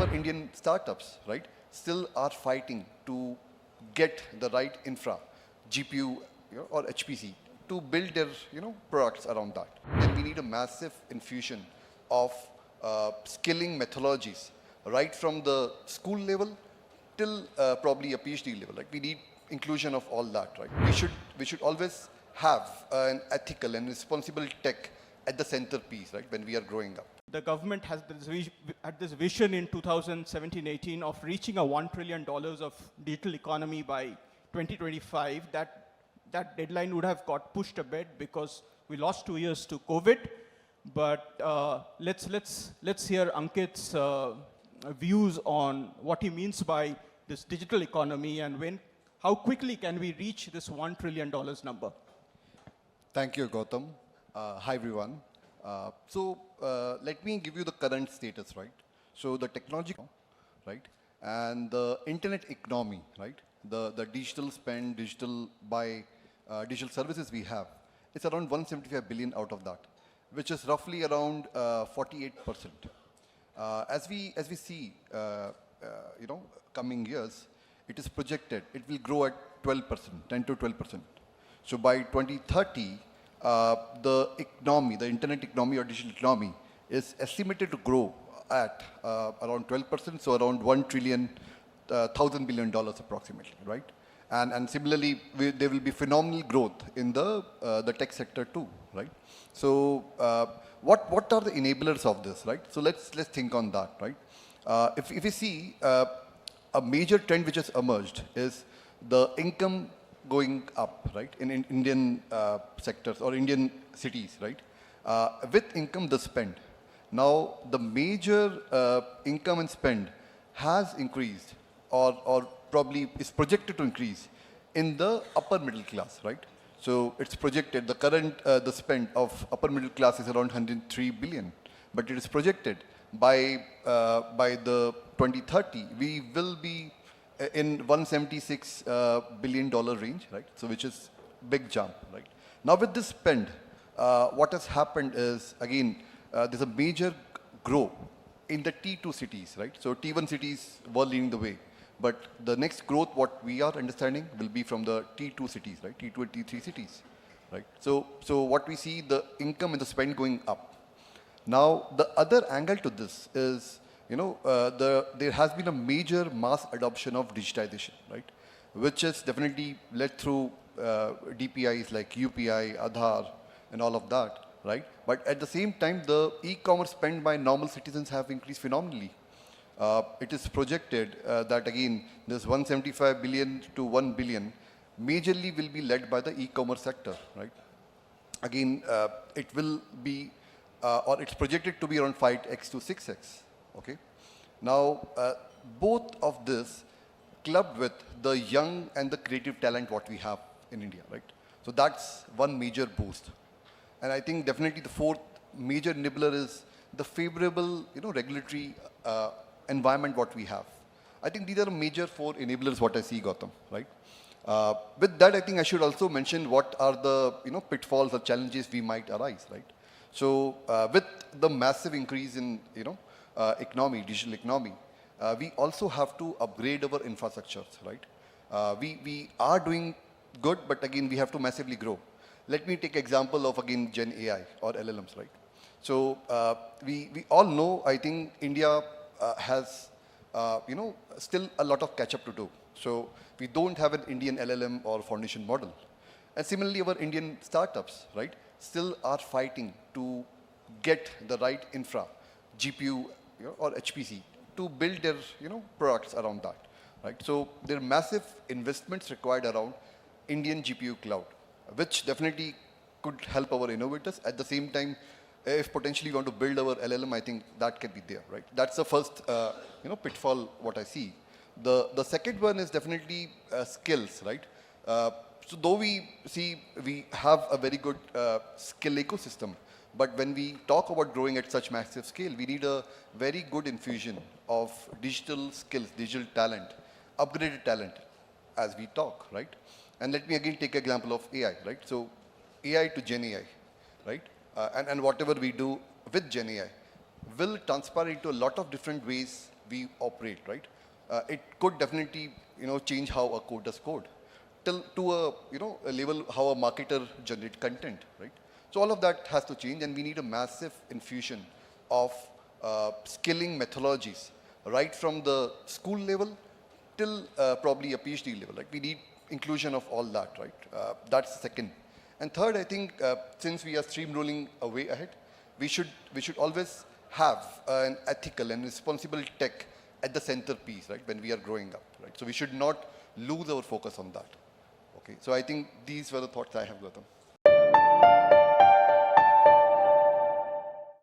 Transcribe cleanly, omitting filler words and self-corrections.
our Indian startups, right, still are fighting to get the right infra, GPU, or HPC, to build their, products around that. Then we need a massive infusion of skilling methodologies, right from the school level till probably a PhD level. Like we need inclusion of all that, right? We should always have an ethical and responsible tech at the centerpiece, right, when we are growing up. The government has had this vision in 2017-18 of reaching a $1 trillion of digital economy by 2025. That deadline would have got pushed a bit because we lost 2 years to COVID. But let's hear Ankit's views on what he means by this digital economy and how quickly can we reach this $1 trillion number? Thank you, Gautam. Hi, everyone. Let me give you the current status, right? So the technology, right, and the internet economy, right, the digital spend, digital services we have, it's around 175 billion out of that, which is roughly around 48%. As we see, coming years, it is projected it will grow at 12%, 10 to 12%. So by 2030, the economy, the internet economy or digital economy, is estimated to grow at around 12%, so around $1 trillion, $1,000 billion approximately, right? And similarly, there will be phenomenal growth in the tech sector too, right? So what are the enablers of this, right? So let's think on that, right? If you see, a major trend which has emerged is the income going up, right, in Indian sectors or Indian cities, right? With income, the spend. Now, the major income and spend has increased or probably is projected to increase in the upper middle class, right? So it's projected, the current, the spend of upper middle class is around 103 billion, but it is projected by the 2030, we will be in $176 billion range, right? So which is big jump, right? Now with this spend, what has happened is, again, there's a major growth in the T2 cities, right? So T1 cities were leading the way, but the next growth, what we are understanding, will be from the T2 cities, right? T2 and T3 cities, right? So what we see, the income and the spend going up. Now, the other angle to this is, there has been a major mass adoption of digitization, right? Which is definitely led through DPIs like UPI, Aadhaar, and all of that, right? But at the same time, the e-commerce spend by normal citizens have increased phenomenally. It is projected that, again, this 175 billion to 1 billion majorly will be led by the e-commerce sector, right? Again, it will be, or it's projected to be around 5x to 6x. Okay. Now, both of this clubbed with the young and the creative talent what we have in India, right? So that's one major boost. And I think definitely the fourth major enabler is the favorable, regulatory environment what we have. I think these are major four enablers what I see, Gautam, right? With that, I think I should also mention what are the, pitfalls or challenges we might arise, right? So with the massive increase in, economy, digital economy, we also have to upgrade our infrastructures, right? We are doing good, but again, we have to massively grow. Let me take example of, again, Gen AI or LLMs, right? So we all know, I think India has, still a lot of catch up to do. So we don't have an Indian LLM or foundation model. And similarly, our Indian startups, right, still are fighting to get the right infra, GPU, or HPC, to build their, products around that, right? So there are massive investments required around Indian GPU cloud, which definitely could help our innovators. At the same time, if potentially we want to build our LLM, I think that can be there, right? That's the first, pitfall what I see. The second one is definitely skills, right? So though we have a very good skill ecosystem, but when we talk about growing at such massive scale, we need a very good infusion of digital skills, digital talent, upgraded talent as we talk, right? And let me again take an example of AI, right? So AI to Gen AI, right? And whatever we do with Gen AI will transpire into a lot of different ways we operate, right? It could definitely, change how a code does code, till to a level how a marketer generate content, right? So all of that has to change, and we need a massive infusion of skilling methodologies, right from the school level till probably a PhD level. Like we need inclusion of all that, right? That's the second. And third, I think since we are streamrolling a way ahead, we should always have an ethical and responsible tech at the centerpiece, right? When we are growing up, right? So we should not lose our focus on that. Okay. So I think these were the thoughts I have, Gautam.